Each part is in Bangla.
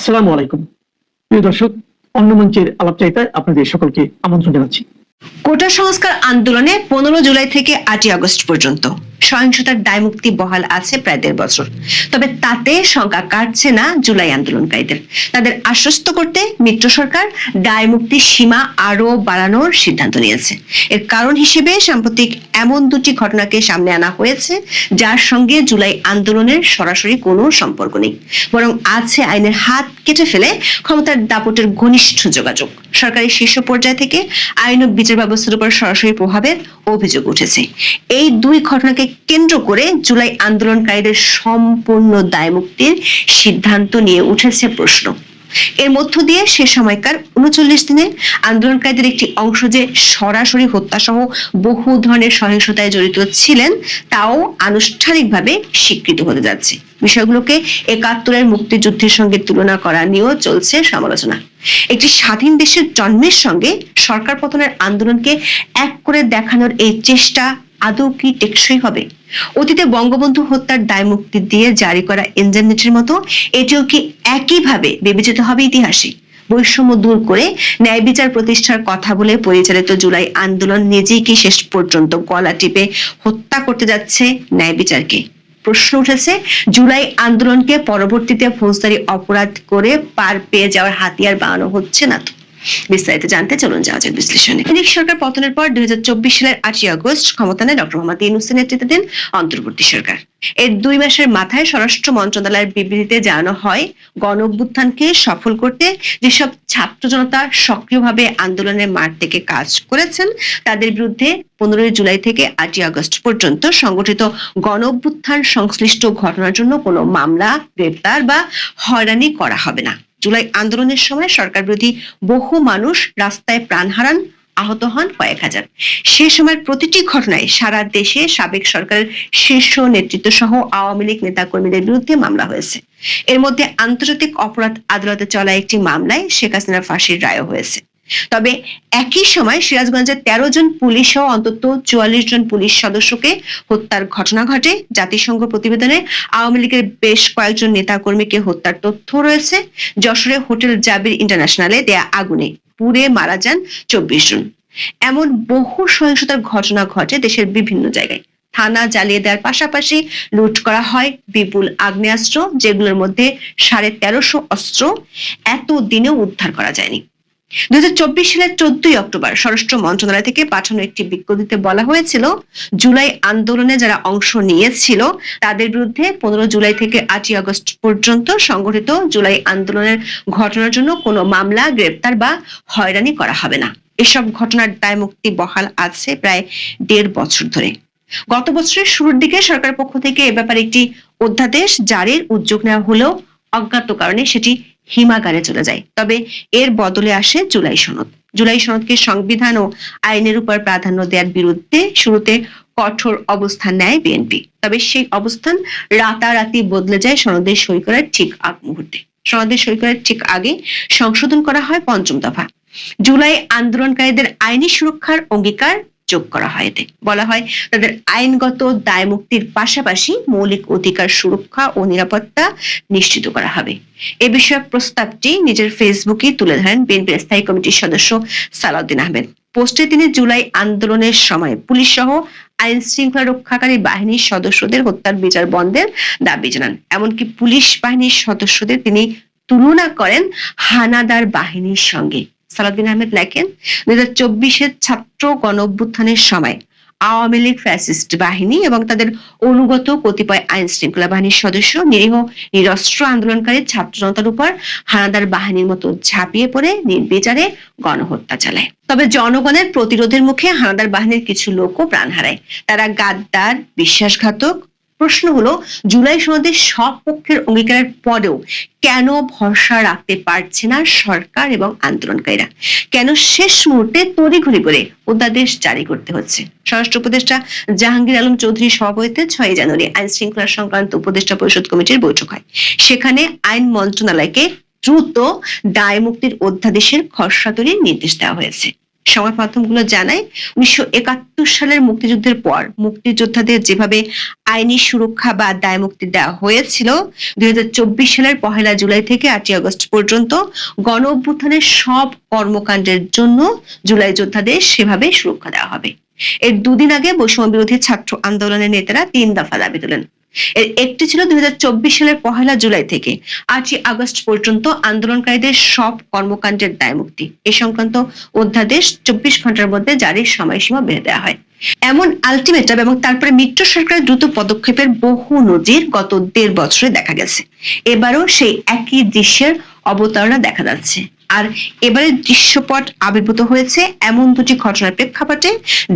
আসসালামু আলাইকুম প্রিয় দর্শক, অন্য মঞ্চের আলাপচারিতায় আপনাদের সকলকে আমন্ত্রণ জানাচ্ছি। কোটা সংস্কার আন্দোলনে 15 জুলাই থেকে 8 আগস্ট পর্যন্ত সহিংসতার দায়মুক্তি বহাল আছে প্রায় 1.5 বছর। তবে তাতে শঙ্কা কাটছে না জুলাই আন্দোলনকারীদের। তাদের আশ্বস্ত করতে মিত্র সরকার দায়মুক্তির সীমা আরো বাড়ানোর সিদ্ধান্ত নিয়েছে। এর কারণ হিসেবে সাম্প্রতিক এমন দুটি ঘটনাকে সামনে আনা হয়েছে যার সঙ্গে জুলাই আন্দোলনের সরাসরি কোনো সম্পর্ক নেই, বরং আছে আইনের হাত কেটে ফেলে ক্ষমতার দাপটের ঘনিষ্ঠ যোগাযোগ। সরকারি শীর্ষ পর্যায় থেকে আইন ও বিচার ব্যবস্থার উপর সরাসরি প্রভাবের অভিযোগ উঠেছে। এই দুই ঘটনাকে কেন্দ্র করে জুলাই আন্দোলনকারীদের সম্পূর্ণ দায়মুক্তির সিদ্ধান্ত নিয়ে উঠেছে প্রশ্ন। এর মধ্য দিয়ে সে সময়কার 39 দিনে আন্দোলনকারীদের একটি অংশ যে সরাসরি হত্যা সহ বহু ধরনের সহিংসতায় জড়িত ছিলেন তাও আনুষ্ঠানিকভাবে স্বীকৃত হতে যাচ্ছে। বিষয়গুলোকে 71-এর মুক্তিযুদ্ধের সঙ্গে তুলনা করা নিয়েও চলছে সমালোচনা। একটি স্বাধীন দেশের জন্মের সঙ্গে সরকার পতনের আন্দোলনকে এক করে দেখানোর এই চেষ্টা আদৌ কি টেকসই হবে? অতীতে বঙ্গবন্ধু হত্যার দায়মুক্তি দিয়ে জারি করা ইনজেমনিটির মতো এটিও কি একইভাবে বিবেচিত হবে ইতিহাসে? বৈষম্য দূর করে ন্যায় বিচার প্রতিষ্ঠার কথা বলে পরিচালিত জুলাই আন্দোলন নিজেই কি শেষ পর্যন্ত গলা টিপে হত্যা করতে যাচ্ছে ন্যায় বিচারকে? প্রশ্ন উঠেছে, জুলাই আন্দোলনকে পরবর্তীতে ফৌজদারি অপরাধ করে পার পেয়ে যাওয়ার হাতিয়ার বানানো হচ্ছে না তো? বিস্তারিত জানতে চলুন যাওয়া যাক বিশ্লেষণে। সরকার পতনের পর 2024 সালের 8 আগস্ট ক্ষমতা নেয় ডক্টর মোহাম্মদ ইউনূসের নেতৃত্বাধীন অন্তর্বর্তী সরকার। এর 2 মাসের মাথায় স্বরাষ্ট্র মন্ত্রণালয়ের বিবৃতিতে জানানো হয়, গণ অভ্যুত্থানকে সফল করতে যেসব ছাত্র জনতা সক্রিয়ভাবে আন্দোলনের মাঠ থেকে কাজ করেছেন তাদের বিরুদ্ধে 15 জুলাই থেকে 8 আগস্ট পর্যন্ত সংগঠিত গণ অভ্যুত্থান সংশ্লিষ্ট ঘটনার জন্য কোনো মামলা, গ্রেফতার বা হয়রানি করা হবে না। জুলাই আন্দোলনের সময় সরকার বিরোধী বহু মানুষ রাস্তায় প্রাণ হারান, আহত হন কয়েক হাজার। সে সময়ের প্রতিটি ঘটনায় সারা দেশে সাবেক সরকারের শীর্ষ নেতৃত্ব সহ আওয়ামী লীগ নেতাকর্মীদের বিরুদ্ধে মামলা হয়েছে। এর মধ্যে আন্তর্জাতিক অপরাধ আদালতে চলা একটি মামলায় শেখ হাসিনার ফাঁসির রায় হয়েছে। তবে একই সময় সিরাজগঞ্জের 13 জন পুলিশ সহ অন্তত 44 জন পুলিশ সদস্যকে হত্যার ঘটনা ঘটে। জাতিসংঘ প্রতিবেদনে আওয়ামী লীগের বেশ কয়েকজন নেতাকর্মীকে হত্যার তথ্য রয়েছে। যশোরে হোটেল জাবির ইন্টারন্যাশনালে দেয়া আগুনে পুড়ে মারা যান 24 জন। এমন বহু সহিংসতার ঘটনা ঘটে দেশের বিভিন্ন জায়গায়। থানা জ্বালিয়ে দেওয়ার পাশাপাশি লুট করা হয় বিপুল আগ্নেয়াস্ত্র, যেগুলোর মধ্যে 1350 অস্ত্র এত দিনেও উদ্ধার করা যায়নি। 2024 সালের 14 অক্টোবর স্বরাষ্ট্র মন্ত্রণালয় থেকে পাঠানো একটি বিজ্ঞপ্তিতে বলা হয়েছিল, জুলাই আন্দোলনে যারা অংশ নিয়েছিল তাদের বিরুদ্ধে 15 জুলাই থেকে 8 আগস্ট পর্যন্ত সংগঠিত জুলাই আন্দোলনের ঘটনার জন্য কোনো মামলা, গ্রেপ্তার বা হয়রানি করা হবে না। এসব ঘটনার দায়মুক্তি বহাল আছে প্রায় 1.5 বছর ধরে। গত বছরের শুরুর দিকে সরকার পক্ষ থেকে এ ব্যাপারে একটি অধ্যাদেশ জারির উদ্যোগ নেওয়া হলেও অজ্ঞাত কারণে সেটি হিমাগারে চলে যায়। তবে এর বদলে আসে জুলাই সনদ। জুলাই সনদকে সংবিধান ও আইনের উপর প্রাধান্য দেওয়ার বিরুদ্ধে শুরুতে কঠোর অবস্থান নেয় বিএনপি। তবে সেই অবস্থান রাতারাতি বদলে যায় সনদে সই করার ঠিক আগ মুহূর্তে। সনদে সই করার ঠিক আগে সংশোধন করা হয় 5ম দফা। জুলাই আন্দোলনকারীদের আইনি সুরক্ষার অঙ্গীকার যোগ করা হয়। এতে বলা হয়, তাদের আইনগত দায়মুক্তির পাশাপাশি মৌলিক অধিকার সুরক্ষা ও নিরাপত্তা নিশ্চিত করা হবে। এ বিষয়ক প্রস্তাবটি নিজের ফেসবুকে তুলে ধরেন বিএনপির স্থায়ী কমিটির সদস্য সালাউদ্দিন আহমেদ। পোস্টে তিনি জুলাই আন্দোলনের সময় পুলিশ সহ আইন শৃঙ্খলা রক্ষাকারী বাহিনীর সদস্যদের হত্যার বিচার বন্ধের দাবি জানান। এমনকি পুলিশ বাহিনীর সদস্যদের তিনি তুলনা করেন হানাদার বাহিনীর সঙ্গে। সালাউদ্দিন আহমেদ লেখেন, 2024-এর ছাত্র গণ অভ্যুত্থানের সময় আওয়ামী লীগ ফ্যাসিস্ট বাহিনী এবং তাদের অনুগত কতিপয় আইন শৃঙ্খলা বাহিনীর সদস্য নিরীহ নিরস্ত্র আন্দোলনকারী ছাত্র জনতার উপর হানাদার বাহিনীর মতো ঝাঁপিয়ে পড়ে নির্বিচারে গণহত্যা চালায়। তবে জনগণের প্রতিরোধের মুখে হানাদার বাহিনীর কিছু লোকও প্রাণ হারায়। তারা গাদ্দার, বিশ্বাসঘাতক। প্রশ্ন হলো, জুলাই সনদের সব পক্ষের অঙ্গীকারের পরেও কেন ভরসা রাখতে পারছে না সরকার এবং আন্দোলনকারীরা? কেন শেষ মুহূর্তে তড়িঘড়ি করে অধ্যাদেশ জারি করতে হচ্ছে? স্বরাষ্ট্র উপদেষ্টা জাহাঙ্গীর আলম চৌধুরীর সভাপতিত্বে 6 জানুয়ারি আইন শৃঙ্খলা সংক্রান্ত উপদেষ্টা পরিষদ কমিটির বৈঠক হয়। সেখানে আইন মন্ত্রণালয়কে দ্রুত দায় মুক্তির অধ্যাদেশের খসড়া তৈরির নির্দেশ দেওয়া হয়েছে। সংবাদ মাধ্যমগুলো জানায় 1971 সালের মুক্তিযুদ্ধের পর মুক্তিযোদ্ধাদের যেভাবে আইনি সুরক্ষা বা দায়মুক্তি দেওয়া হয়েছিল, 2024 সালের 1 জুলাই থেকে 8 আগস্ট পর্যন্ত গণ অভ্যুত্থানের সব কর্মকাণ্ডের জন্য জুলাই যোদ্ধাদের সেভাবে সুরক্ষা দেওয়া হবে। এর দুদিন আগে বৈষম্য বিরোধী ছাত্র আন্দোলনের নেতারা 3 দফা দাবি তোলেন। এর একটি ছিল 2024 সালের 1 জুলাই থেকে 8 আগস্ট পর্যন্ত আন্দোলনকারীদের সব কর্মকাণ্ডের দায়মুক্তি। এ সংক্রান্ত অধ্যাদেশ 24 ঘন্টার মধ্যে জারির সময়সীমা বেঁধে দেওয়া হয়। এমন আলটিমেটাম এবং তারপরে মিত্র সরকারের দ্রুত পদক্ষেপের বহু নজির গত 1.5 বছরে দেখা গেছে। এবারও সেই একই দৃশ্যের অবতারণা দেখা যাচ্ছে। আর এবারের দৃশ্যপট আবির্ভূত হয়েছে এমন দুটি ঘটনার প্রেক্ষাপটে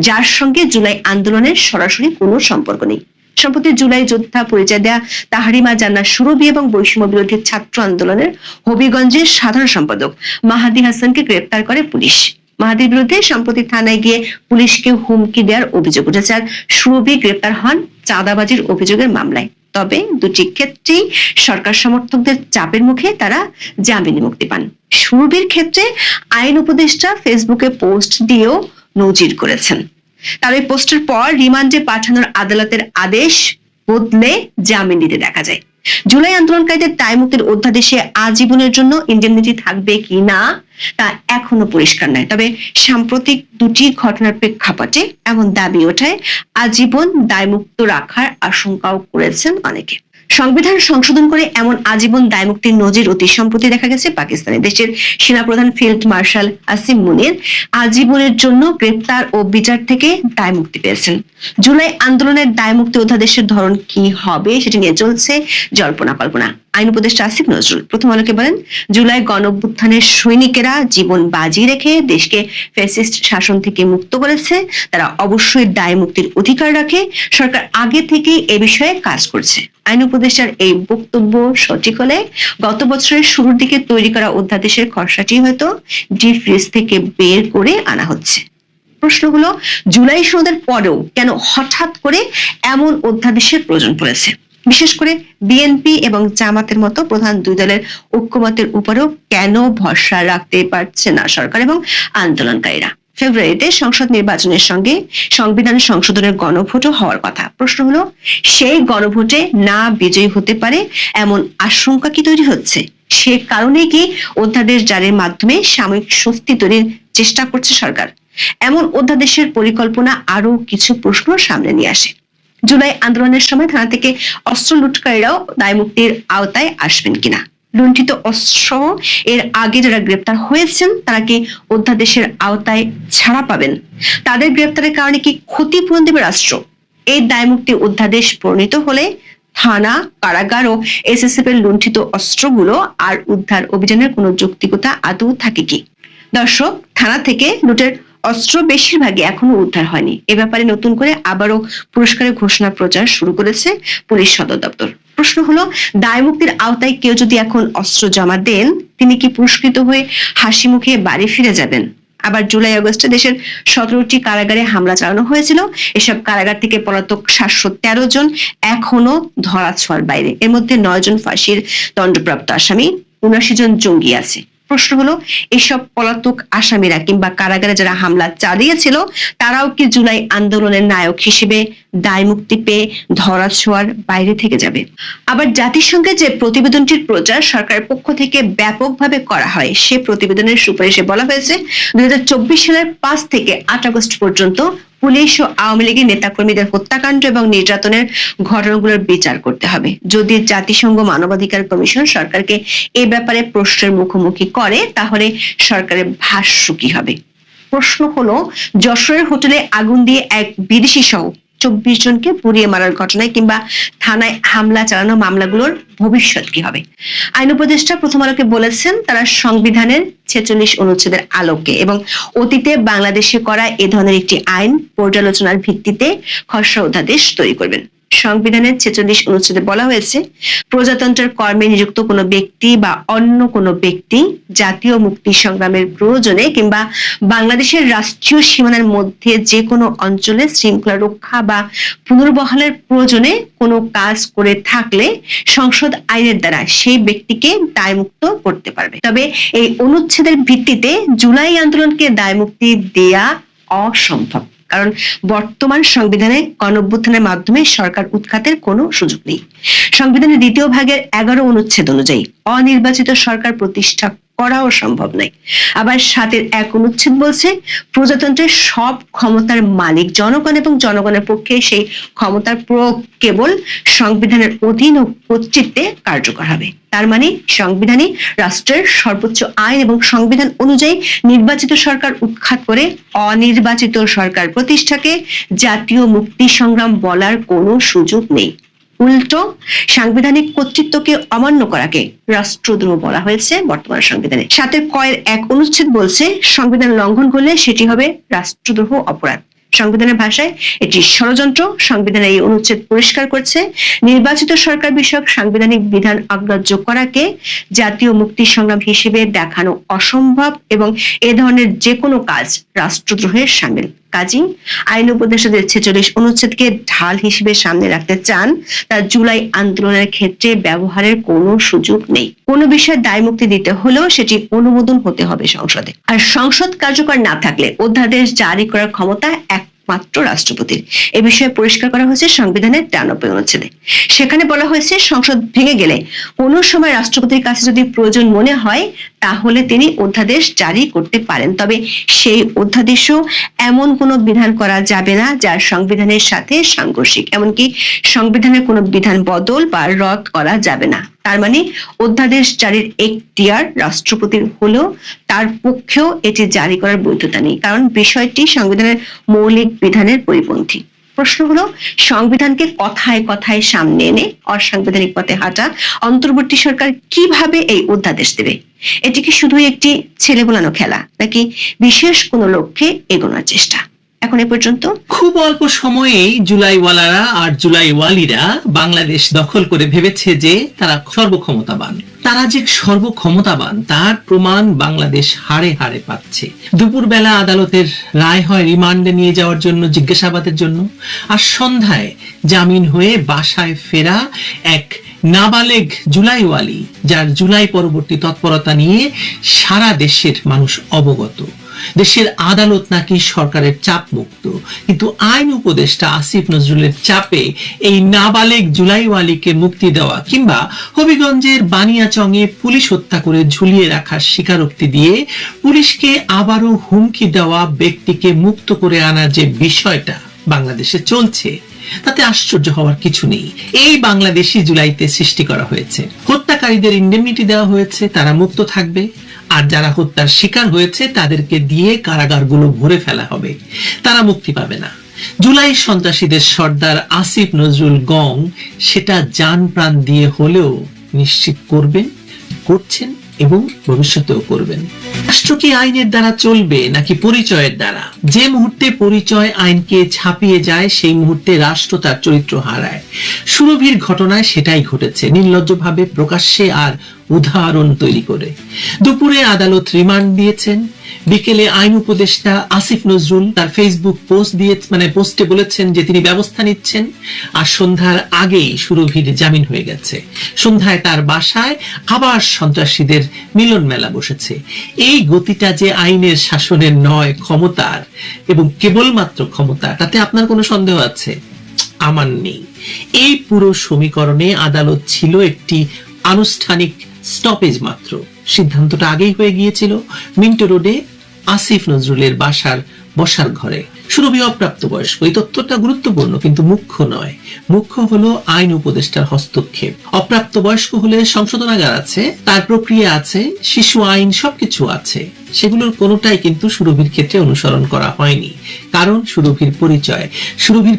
যার সঙ্গে জুলাই আন্দোলনের সরাসরি কোনো সম্পর্ক নেই। সম্প্রতি জুলাই যোদ্ধা পরিচয় দেয়া তাহরিমা জান্নাত সুরভী এবং বৈষম্য বিরোধী ছাত্র আন্দোলনের হবিগঞ্জের সাধারণ সম্পাদক মাহাদি হাসানকে গ্রেপ্তার করে পুলিশ। মাহাদির বিরুদ্ধে সম্প্রতি থানায় গিয়ে পুলিশকে হুমকি দেওয়ার অভিযোগ উঠেছে। আর সুরভী গ্রেপ্তার হন চাঁদাবাজির অভিযোগের মামলায়। তবে দুটি ক্ষেত্রেই সরকার সমর্থকদের চাপের মুখে তারা জামিনে মুক্তি পান। সুরভীর ক্ষেত্রে আইন উপদেষ্টা ফেসবুকে পোস্ট দিয়েও নজির করেছেন। তার ওই পোস্টের পর রিমান্ডে পাঠানোর আদালতের আদেশ বদলে জামিন দিতে দেখা যায়। জুলাই আন্দোলনকারীদের দায়মুক্তির অধ্যাদেশে আজীবনের জন্য ইন্ডেমনিটি থাকবে কি না তা এখনো পরিষ্কার নয়। তবে সাম্প্রতিক দুটি ঘটনার প্রেক্ষাপটে এমন দাবি ওঠায় আজীবন দায়মুক্ত রাখার আশঙ্কাও করেছেন অনেকে। সংবিধান সংশোধন করে এমন আজীবন দায়মুক্তির নজির অতি সম্প্রতি দেখা গেছে পাকিস্তানে। দেশের সেনাপ্রধান ফিল্ড মার্শাল আসিম মুনির আজীবনের জন্য গ্রেপ্তার ও বিচার থেকে দায়মুক্তি পেয়েছেন। জুলাই আন্দোলনের দায়মুক্তি অধ্যাদেশের ধরন কি হবে সেটি নিয়ে চলছে জল্পনা কল্পনা। আইন উপদেষ্টা আসিফ নজরুল প্রথম আলোকে বলেন, জুলাই গণঅভ্যুত্থানের সৈনিকেরা জীবন বাজি রেখে দেশকে ফ্যাসিস্ট শাসন থেকে মুক্ত করেছে। তারা অবশ্যই দায় মুক্তির অধিকার রাখে। সরকার আগে থেকেই এ বিষয়ে কাজ করছে। আইন উপদেষ্টার এই বক্তব্য সঠিক হলে গত বছরের শুরুর দিকে তৈরি করা অধ্যাদেশের খসড়াটি হয়তো ডিপ ফ্রিজ থেকে বের করে আনা হচ্ছে। প্রশ্ন হলো, জুলাই সনদের পরেও কেন হঠাৎ করে এমন অধ্যাদেশের প্রয়োজন পড়েছে? বিশেষ করে বিএনপি এবং জামাতের মতো প্রধান দুই দলের ঐক্যমতের উপরেও কেন ভরসা রাখতে পারছে না সরকার এবং আন্দোলনকারীরা? ফেব্রুয়ারিতে সংসদ নির্বাচনের সঙ্গে সংবিধান সংশোধনের গণভোটও হওয়ার কথা। প্রশ্ন হলো, সেই গণভোটে না বিজয়ী হতে পারে এমন আশঙ্কা কি তৈরি হচ্ছে? সে কারণে কি অধ্যাদেশ জারির মাধ্যমে সাময়িক স্বস্তি তৈরির চেষ্টা করছে সরকার? এমন অধ্যাদেশের পরিকল্পনা আরো কিছু প্রশ্ন সামনে নিয়ে আসে। জুলাই আন্দোলনের সময় থানা থেকে অস্ত্র লুটকারীরাও দায়মুক্তির আওতায় আসবেন কিনা? লুণ্ঠিত অস্ত্র এর আগে যারা গ্রেপ্তার হয়েছেন তারা কি অধ্যাদেশের আওতায় ছাড়া পাবেন? তাদের গ্রেপ্তারের কারণে কি ক্ষতিপূরণ দেবে রাষ্ট্র? এই দায়মুক্তি অধ্যাদেশ প্রণীত হলে থানা, কারাগার ও এসএসএফ এর লুণ্ঠিত অস্ত্রগুলো আর উদ্ধার অভিযানের কোনো যৌক্তিকতা আদৌ থাকে কি? দর্শক, থানা থেকে লুটের অস্ত্র বেশিরভাগই এখনো উদ্ধার হয়নি। এ ব্যাপারে নতুন করে আবারও পুরস্কারের ঘোষণা প্রচার শুরু করেছে পুলিশ সদর দপ্তর। প্রশ্ন হলো, দায়মুক্তির আওতায় কেউ যদি এখন অস্ত্র জমা দেন, তিনি কি পুরস্কৃত হয়ে হাসি মুখে বাড়ি ফিরে যাবেন? আবার জুলাই আগস্টে দেশের 17টি কারাগারে হামলা চালানো হয়েছিল। এসব কারাগার থেকে পলাতক 713 জন এখনো ধরাছোঁয়ার বাইরে। এর মধ্যে 9 জন ফাঁসির দণ্ডপ্রাপ্ত আসামি, 79 জন জঙ্গি আছে। প্রশ্ন হলো, এসব পলাতক আসামিরা কিংবা কারাগারে যারা হামলা চালিয়েছিল তারাও কি জুলাই আন্দোলনের নায়ক হিসেবে দায় মুক্তি পেয়ে ধরাছোঁয়ার বাইরে থেকে যাবে? আবার জাতিসংঘের যে প্রতিবেদনটির প্রচার সরকারের পক্ষ থেকে ব্যাপকভাবে করা হয়, সে প্রতিবেদনের সুপারিশে বলা হয়েছে 2024 সালের 5 থেকে 8 আগস্ট পর্যন্ত পুলিশ ও আওয়ামী লীগের নেতাকর্মীদের হত্যাকাণ্ড এবং নির্যাতনের ঘটনাগুলোর বিচার করতে হবে। যদি জাতিসংঘ মানবাধিকার কমিশন সরকারকে এ ব্যাপারে প্রশ্নের মুখোমুখি করে, তাহলে সরকারের ভাষ্য কি হবে? প্রশ্ন হলো, যশোরের হোটেলে আগুন দিয়ে এক বিদেশি সহ 24 জনকে পুড়িয়ে মারার ঘটনায় কিংবা থানায় হামলা চালানো মামলাগুলোর ভবিষ্যৎ কি হবে? আইন উপদেষ্টা প্রথম আলোকে বলেছেন, তারা সংবিধানের 46 অনুচ্ছেদের আলোকে এবং অতীতে বাংলাদেশে করা এ ধরনের একটি আইন পর্যালোচনার ভিত্তিতে খসড়া অধ্যাদেশ তৈরি করবেন। সংবিধানের 46 অনুচ্ছেদে বলা হয়েছে, প্রজাতন্ত্রের কর্মে নিযুক্ত কোনো ব্যক্তি বা অন্য কোনো ব্যক্তি জাতীয় মুক্তি সংগ্রামের প্রয়োজনে কিংবা বাংলাদেশের রাষ্ট্রীয় সীমানার মধ্যে যে কোনো অঞ্চলে শৃঙ্খলা রক্ষা বা পুনর্বহালের প্রয়োজনে কোনো কাজ করে থাকলে সংসদ আইনের দ্বারা সেই ব্যক্তিকে দায়মুক্ত করতে পারবে। তবে এই অনুচ্ছেদের ভিত্তিতে জুলাই আন্দোলনকে দায়মুক্তি দেয়া অসম্ভব, কারণ বর্তমান সংবিধানে গণঅভ্যুত্থানের মাধ্যমে সরকার উৎখাতের কোনো সুযোগ নেই। সংবিধানের 2 ভাগের 11 অনুচ্ছেদ অনুযায়ী অনির্বাচিত সরকার প্রতিষ্ঠা করাও সম্ভব নয়। আবার 7-এর 1 অনুচ্ছেদ বলছে, প্রজাতন্ত্রের সব ক্ষমতার মালিক জনগণ এবং জনগণের পক্ষে সেই ক্ষমতার প্রয়োগ কেবল সংবিধানের অধীন ও কর্তৃত্বে কার্যকর হবে। তার মানে সংবিধানই রাষ্ট্রের সর্বোচ্চ আইন এবং সংবিধান অনুযায়ী নির্বাচিত সরকার উৎখাত করে অনির্বাচিত সরকার প্রতিষ্ঠাকে জাতীয় মুক্তি সংগ্রাম বলার কোনো সুযোগ নেই। উল্টো সাংবিধানিক কর্তৃত্বকে অমান্য করাকে রাষ্ট্রদ্রোহ বলা হয়েছে বর্তমান সংবিধানে। 7-এর 1 অনুচ্ছেদ বলছে, সংবিধান লঙ্ঘন করলে সেটি হবে রাষ্ট্রদ্রোহ অপরাধ। সংবিধানের ভাষায় এটি ষড়যন্ত্র। সংবিধানের এই অনুচ্ছেদ পরিষ্কার করছে, নির্বাচিত সরকার বিষয়ক সাংবিধানিক বিধান অগ্রাহ্য করাকে জাতীয় মুক্তি সংগ্রাম হিসেবে দেখানো অসম্ভব এবং এ ধরনের যে কোনো কাজ রাষ্ট্রদ্রোহের শামিল। কাজী আইন উপদেষ্টাদের 46 অনুচ্ছেদকে ঢাল হিসেবে সামনে রাখতে চান, তা জুলাই আন্দোলনের ক্ষেত্রে ব্যবহারের কোনো সুযোগ নেই। কোনো বিষয়ে দায়মুক্তি দিতে হলেও সেটি অনুমোদন হতে হবে সংসদে, আর সংসদ কার্যকর না থাকলে অধ্যাদেশ জারি করার ক্ষমতা একমাত্র রাষ্ট্রপতির। এ বিষয়ে পরিষ্কার করা হয়েছে সংবিধানের 93 অনুচ্ছেদে। সেখানে বলা হয়েছে, সংসদ ভেঙে গেলে কোনো সময় রাষ্ট্রপতির কাছে যদি প্রয়োজন মনে হয় তাহলে তিনি অধ্যাদেশ জারি করতে পারেন, তবে সেই অধ্যাদেশও এমন কোনো বিধান করা যাবে না যার সংবিধানের সাথে সাংঘর্ষিক। এমনকি সংবিধানের কোনো বিধান বদল বা রদ করা যাবে না। তার মানে অধ্যাদেশ জারির এখতিয়ার রাষ্ট্রপতির হলেও তার পক্ষেও এটি জারি করার বৈধতা নেই, কারণ বিষয়টি সংবিধানের মৌলিক বিধানের পরিপন্থী। প্রশ্ন হলো, সংবিধানকে কথায় কথায় সামনে এনে অসাংবিধানিক পথে হাঁটা অন্তর্বর্তী সরকার কিভাবে এই অধ্যাদেশ দেবে? এটি কি শুধুই একটি ছেলে বোলানো খেলা, নাকি বিশেষ কোনো লক্ষ্যে এগোনোর চেষ্টা? এখন এ পর্যন্ত খুব অল্প সময়েই জুলাইওয়ালারা আর জুলাইওয়ালিরা বাংলাদেশ দখল করে ভেবেছে যে তারা সর্বক্ষমতাবান। তারা যে সর্বক্ষমতাবান তার প্রমাণ বাংলাদেশ হাড়ে হাড়ে পাচ্ছে। দুপুরবেলা আদালতের রায় হয় রিমান্ডে নিয়ে যাওয়ার জন্য, জিজ্ঞাসাবাদের জন্য, আর সন্ধ্যায় জামিন হয়ে বাসায় ফেরা এক নাবালেগ জুলাইওয়ালি, যার জুলাই পরবর্তী তৎপরতা নিয়ে সারা দেশের মানুষ অবগত। দেশের আদালত নাকি সরকারের চাপ মুক্ত, কিন্তু আইন উপদেষ্টা আসিফ নজরুলের চাপে এই নাবালেগ জুলাইওয়ালিকে মুক্তি দেওয়া কিংবা হবিগঞ্জের বানিয়াচংয়ে পুলিশ হত্যা করে ঝুলিয়ে রাখার স্বীকারোক্তি দিয়ে পুলিশকে আবারও হুমকি দেওয়া ব্যক্তিকে মুক্ত করে আনার যে বিষয়টা বাংলাদেশে চলছে, তাতে আশ্চর্য হওয়ার কিছু নেই। এই বাংলাদেশি জুলাইতে সৃষ্টি করা হয়েছে। হত্যাকারীদের ইন্ডেমনিটি দেওয়া হয়েছে, তারা মুক্ত থাকবে, আর যারা হত্যার শিকার হয়েছে তাদেরকে দিয়ে কারাগারগুলো ভরে ফেলা হবে, তারা মুক্তি পাবে না। জুলাই সন্ত্রাসীদের সর্দার আসিফ নজরুল গং সেটা জান প্রাণ দিয়ে হলেও নিশ্চিত করবেন, করছেন এবং ভবিষ্যতেও করবেন। রাষ্ট্র কি আইনের দ্বারা চলবে নাকি পরিচয়ের দ্বারা? যে মুহূর্তে পরিচয় আইনকে ছাপিয়ে যায় সেই মুহূর্তে রাষ্ট্র তার চরিত্র হারায়। সুরভির ঘটনায় সেটাই ঘটেছে, নির্লজ্জভাবে প্রকাশ্যে আর উদাহরণ তৈরি করে। দুপুরে আদালত রিমান্ড দিয়েছেন, বিকেলে আইন উপদেষ্টা আসিফ নজরুল তার ফেসবুক পোস্টে বলেছেন যে তিনি ব্যবস্থা নিচ্ছেন, আর সন্ধ্যার আগেই সুরভির জামিন হয়ে গেছে। সন্ধ্যায় তার বাসায় আবার সন্ত্রাসীদের মিলন মেলা বসেছে। এই গতিটা যে আইনের শাসনের নয়, ক্ষমতার, এবং কেবলমাত্র ক্ষমতা, তাতে আপনার কোনো সন্দেহ আছে? আমার নেই। এই পুরো সমীকরণে আদালত ছিল একটি আনুষ্ঠানিক স্টপেজ মাত্র। সিদ্ধান্তটা আগেই হয়ে গিয়েছিল মিন্টো রোডে আসিফ নজরুলের বাসার বসার ঘরে। সুরভি অপ্রাপ্তবয়স্ক, এই তথ্যটা গুরুত্বপূর্ণ কিন্তু মুখ্য নয়। মুখ্য হলো আইন উপদেষ্টার হস্তক্ষেপ। অপ্রাপ্তবয়স্ক হলে সংশোধনাগার আছে, তার প্রক্রিয়া আছে, শিশু আইন, সবকিছু আছে। সেগুলোর কোনোটাই কিন্তু সুরভির ক্ষেত্রে অনুসরণ করা হয়নি। কারণ সুরভির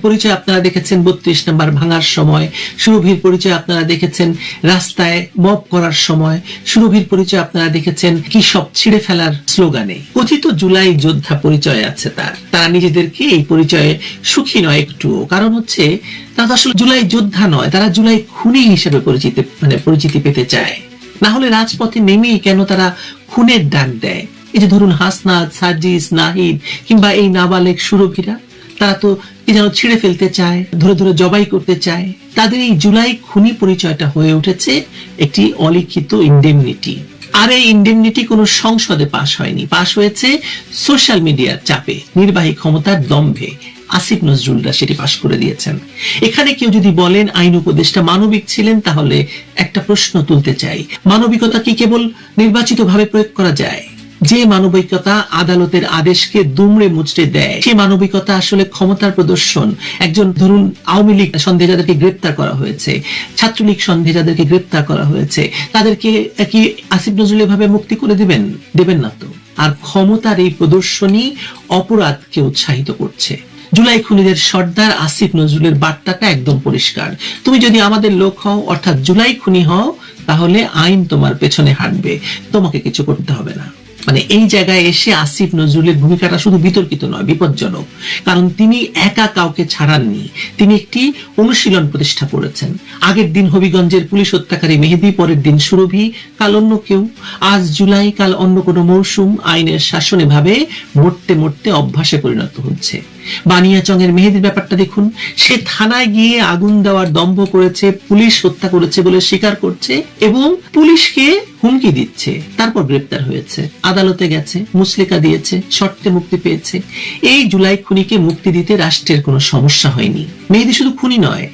পরিচয় আপনারা দেখেছেন 32 নম্বর ভাঙার সময়, সুরভির পরিচয় আপনারা দেখেছেন রাস্তায় মব করার সময়, সুরভির পরিচয় আপনারা দেখেছেন কি সব ছিঁড়ে ফেলার স্লোগানে। কথিত জুলাই যোদ্ধা পরিচয় আছে তারা নিজেদেরকে এই পরিচয়ে সুখী নয় একটুও। কারণ হচ্ছে তারা আসলে জুলাই যোদ্ধা নয়, তারা জুলাই খুনি হিসেবে পরিচিতি পেতে চায়। না হলে রাজপথে নেমেই কেন তারা খুনের ডাক দেয়? এই যে ধরুন হাসনাত, সার্জিস, নাহিদ কিংবা এই নাবালেক সুরভিরা, তারা তো কি যেন ছিঁড়ে ফেলতে চায়, ধরে ধরে জবাই করতে চায়। তাদের এই জুলাই খুনি পরিচয়টা হয়ে উঠেছে একটি অলিখিত ইন্ডেমনিটি। আর এই ইন্ডেমনিটি কোনো সংসদে পাশ হয়নি, পাশ হয়েছে সোশ্যাল মিডিয়ার চাপে, নির্বাহী ক্ষমতার দম্ভে। আসিফ নজরুলরা সেটি পাশ করে দিয়েছেন। এখানে কেউ যদি বলেন আইন উপদেষ্টা মানবিক ছিলেন, তাহলে একটা প্রশ্ন তুলতে চাই, মানবিকতা কি কেবল নির্বাচিতভাবে প্রয়োগ করা যায়? যে মানবিকতা আদালতের আদেশকে দুমড়ে মুচড়ে দেয়, সে মানবিকতা আসলে ক্ষমতার প্রদর্শন। একজন ধরুন আওয়ামী লীগ সন্দেহে যাদেরকে গ্রেপ্তার করা হয়েছে, ছাত্রলীগ সন্দেহে যাদেরকে গ্রেপ্তার করা হয়েছে, তাদেরকে কি আসিফ নজরুল এভাবে মুক্তি করে দেবেন না তো। আর ক্ষমতার এই প্রদর্শনই অপরাধকে উৎসাহিত করছে। জুলাই খুনিদের সর্দার আসিফ নজরুলের বার্তাটা একদম পরিষ্কার, তুমি যদি আমাদের লোক হও, অর্থাৎ জুলাই খুনি হও, তাহলে আইন তোমার পেছনে হাঁটবে, তোমাকে কিছু করতে হবে না। মানে এই জায়গায় এসে আসিফ নজরুলের ভূমিকাটা শুধু বিতর্কিত নয়, বিপজ্জনক। কারণ তিনি একা কাউকে ছাড়াননি, তিনি একটি অনুশীলন প্রতিষ্ঠা করেছেন। আগের দিন হবিগঞ্জের পুলিশ হত্যাকারী মেহেদী, পরের দিন সুরভি, কাল অন্য কেউ, আজ জুলাই, কাল অন্য কোনো মৌসুম। আইনের শাসন এভাবে মরতে মরতে অভ্যাসে পরিণত হচ্ছে। বানিয়াচংয়ের মেহেদীর ব্যাপারটা দেখুন, সে থানায় গিয়ে আগুন দেওয়ার দম্ভ করেছে, পুলিশ হত্যা করেছে বলে স্বীকার করছে এবং পুলিশকে হুমকি দিচ্ছে, তারপর গ্রেপ্তার হয়েছে, আদালতে গেছে, মুচলেকা দিয়েছে, শর্তে মুক্তি পেয়েছে। এই জুলাই খুনিকে মুক্তি দিতে রাষ্ট্রের কোনো সমস্যা হয়নি। মেহেদী শুধু খুনি নয়,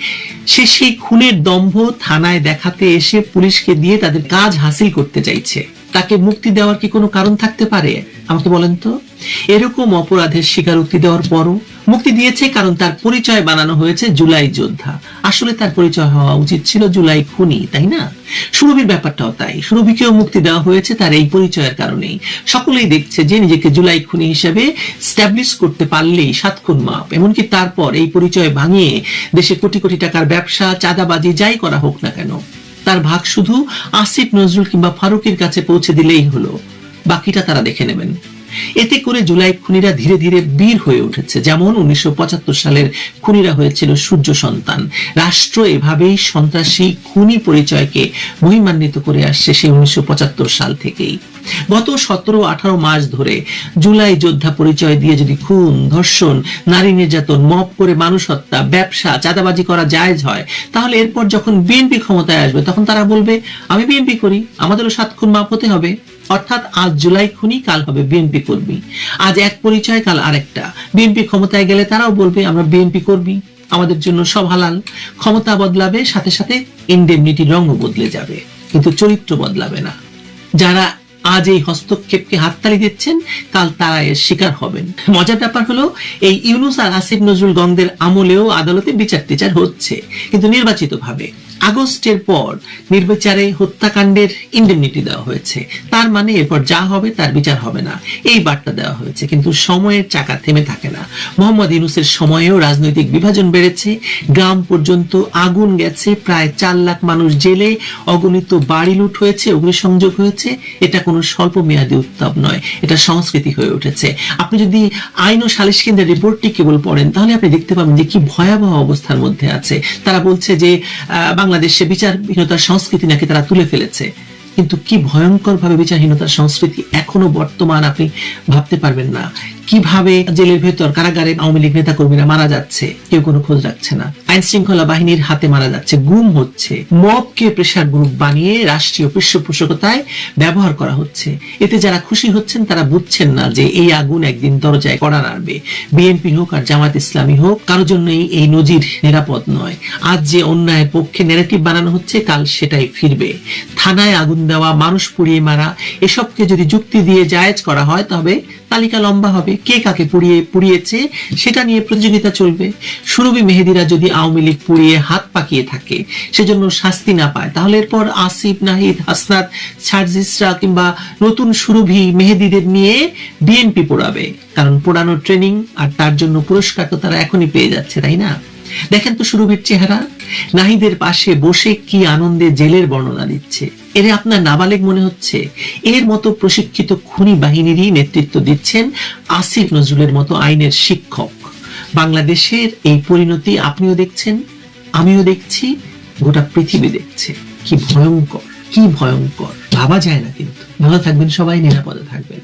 সে সেই খুনের দম্ভ থানায় দেখাতে এসে পুলিশকে দিয়ে তাদের কাজ হাসিল করতে চাইছে। তাকে মুক্তি দেওয়ার কি কোনো কারণ থাকতে পারে? আমাকে বলেন তো। এরকম অপরাধের স্বীকারোক্তি দেওয়ার পরও মুক্তি দিয়েছে, কারণ তার পরিচয় বানানো হয়েছে জুলাই যোদ্ধা। আসলে তার পরিচয় হওয়া উচিত ছিল জুলাই খুনি, তাই না? সুরভির ব্যাপারটাও তাই, সুরভিকেও মুক্তি দেওয়া হয়েছে তার এই পরিচয়ের কারণেই। সকলেই দেখছে যে নিজেকে জুলাই খুনি হিসেবে স্ট্যাবলিশ করতে পারলেই 7 খুন মাপ। এমনকি তারপর এই পরিচয় ভাঙিয়ে দেশে কোটি কোটি টাকার ব্যবসা, চাঁদাবাজি যাই করা হোক না কেন, তার ভাগ শুধু আসিফ নজরুল কিংবা ফারুকের কাছে পৌঁছে দিলেই হলো, বাকিটা তারা দেখে নেবেন। এতে করে জুলাই খুনিরা ধীরে ধীরে বীর হয়ে উঠেছে, যেমন 1975 সালের খুনিরা হয়েছিল সূর্য সন্তান। রাষ্ট্র এভাবেই সন্ত্রাসী খুনি পরিচয়কে মহিমান্বিত করে আসছে সেই 1975 সাল থেকেই। গত 17-18 মাস ধরে জুলাই যোদ্ধা পরিচয় দিয়ে যদি খুন, ধর্ষণ, নারী নির্যাতন, মব করে মানুষ হত্যা, ব্যবসা, চাঁদাবাজি করা জায়েজ হয়, তাহলে এরপর যখন বিএনপি ক্ষমতায় আসবে তখন তারা বলবে আমি বিএনপি করি, আমাদেরও 7 খুন মাপ হতে হবে। অর্থাৎ আজ জুলাই খুনি, কাল হবে বিএনপি কর্মী। আজ এক পরিচয়, কাল আরেকটা। বিএনপি ক্ষমতায় গেলে তারাও বলবে আমরা বিএনপি কর্মী, আমাদের জন্য সব হালাল। ক্ষমতা বদলাবে, সাথে সাথে ইন্ডেমনিটি রঙও বদলে যাবে, কিন্তু চরিত্র বদলাবে না। যারা আজ এই হস্তক্ষেপকে হাততালি দিচ্ছেন, কাল তারা এর শিকার হবেন। মজার ব্যাপার হলো এই ইউনূস আর আসিফ নজরুল গংদের আমলেও আদালতে বিচার হচ্ছে, কিন্তু নির্বাচিত ভাবে। আগস্টের পর নির্বিচারে হত্যাকাণ্ডের ইন্ডেমনিটি দেওয়া হয়েছে, তার মানে এরপর যা হবে তার বিচার হবে না, এই বার্তা দেওয়া হয়েছে। কিন্তু সময়ের চাকা থেমে থাকে না। মোহাম্মদ ইউনূসের সময়েও রাজনৈতিক বিভাজন বেড়েছে, গ্রাম পর্যন্ত আগুন গেছে, প্রায় 4 লাখ মানুষ জেলে, অগণিত বাড়ি লুট হয়েছে, অগ্নিসংযোগ হয়েছে। এটা কোনো স্বল্প মেয়াদী উত্তাপ নয়, এটা সংস্কৃতি হয়ে উঠেছে। আপনি যদি আইন ও সালিশ কেন্দ্রের রিপোর্টটি কেবল পড়েন, তাহলে আপনি দেখতে পাবেন যে কি ভয়াবহ অবস্থার মধ্যে আছে। তারা বলছে যে বাংলাদেশে বিচারহীনতার সংস্কৃতি নাকি তারা তুলে ফেলেছে, কিন্তু কি ভয়ঙ্কর ভাবে বিচারহীনতার সংস্কৃতি এখনো বর্তমান, আপনি ভাবতে পারবেন না। কিভাবে জেলের ভেতর, কারাগারে আওয়ামী লীগ নেতা কর্মীরা মারা যাচ্ছে, কেউ কোনো খোঁজ রাখছে না। আইন শৃঙ্খলা বাহিনীর হাতে মারা যাচ্ছে, গুম হচ্ছে, মবকে প্রেসার গ্রুপ বানিয়ে রাষ্ট্রীয় পৃষ্ঠপোষকতায় ব্যবহার করা হচ্ছে। এতে যারা খুশি হচ্ছেন তারা বুঝছেন না যে এই আগুন একদিন দরজায় কড়া নাড়বে। বিএনপি হোক আর জামাত ইসলামী হোক, কারোর জন্যই এই নজির নিরাপদ নয়। আজ যে অন্যায়ের পক্ষে ন্যারেটিভ বানানো হচ্ছে, কাল সেটাই ফিরবে। থানায় আগুন দেওয়া, মানুষ পুড়িয়ে মারা, এসবকে যদি যুক্তি দিয়ে জায়েজ করা হয়, তবে তালিকা লম্বা হবে। হবে, কে কাকে পুড়িয়েছে সেটা নিয়ে প্রতিযোগিতা চলবে। সুরভি মেহেদিরা যদি আওয়ামী লীগ পুড়িয়ে হাত পাকিয়ে থাকে, সেজন্য শাস্তি না পায়, তাহলে এরপর আসিফ, নাহিদ, হাসনাত, সার্জিসরা কিংবা নতুন সুরভি মেহেদিদের নিয়ে বিএনপি পোড়াবে। কারণ পোড়ানোর ট্রেনিং আর তার জন্য পুরস্কার তো তারা এখনই পেয়ে যাচ্ছে, তাই না? দেখেন তো সুরভির চেহারা, নাহিদের পাশে বসে কি আনন্দে জেলের বর্ণনা দিচ্ছে। এর আপনার নাবালেগ মনে হচ্ছে? এর মতো প্রশিক্ষিত খুনি বাহিনীরই নেতৃত্ব দিচ্ছেন আসিফ নজরুলের মতো আইনের শিক্ষক। বাংলাদেশের এই পরিণতি আপনিও দেখছেন, আমিও দেখছি, গোটা পৃথিবী দেখছে। কি ভয়ঙ্কর, কি ভয়ঙ্কর, ভাবা যায় না। কিন্তু ভালো থাকবেন সবাই, নিরাপদে থাকবেন।